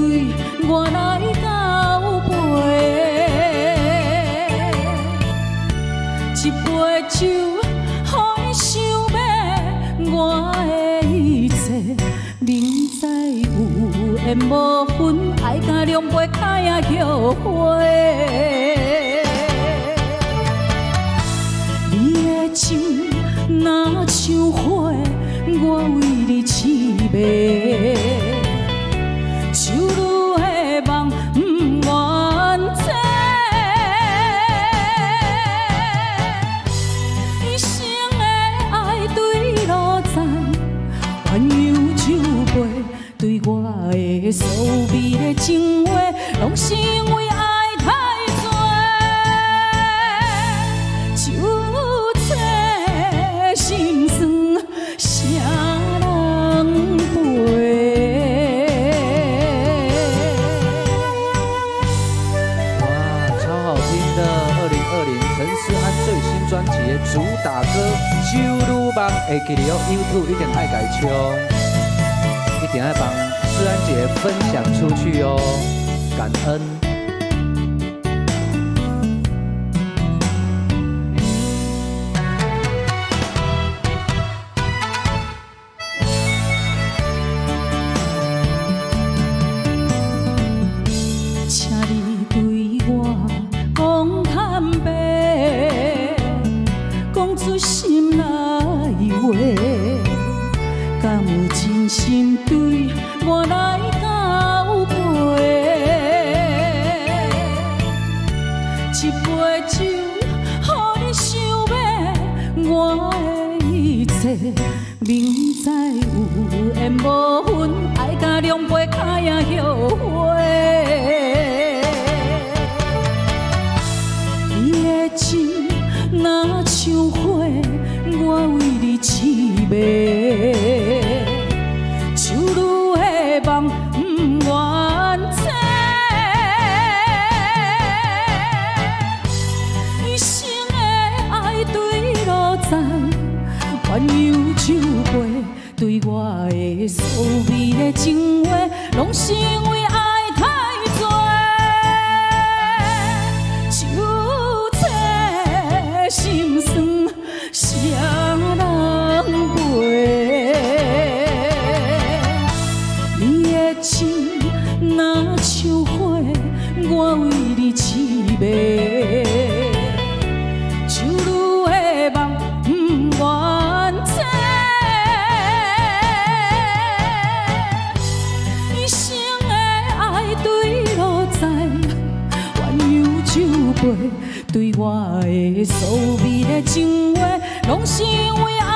对我来交陪，一杯酒，予伊想要我的一切，明知有缘无分，爱甲两杯开啊后悔。你的情若像花，我为你痴迷。酒路的梦不愿醒，一生的爱对路在，鸳鸯酒杯，对我的所味的情话，拢是因为爱太多，酒醉心酸，谁人陪？陈思安最新专辑的主打歌《酒女梦》，会记得哦 ，YouTube 一定爱改唱，一定要帮思安姐分享出去哦，感恩。请你对我讲坦白，讲出心内话，敢有真心对我来交陪？一杯酒，予你想要我的一切，明知有缘无分，爱甲两杯开啊后悔。你的情若像花，我为你痴迷。酒路的梦不愿醒，一生的爱对路在，鸳鸯酒杯，对我的所味的情话，拢是因为爱太多。心酸，谁人陪？你的情若像花，我为你痴迷。酒路的梦不愿醒，一生的爱对路在，鸳鸯酒杯。对我的所味的情话，拢是因为爱。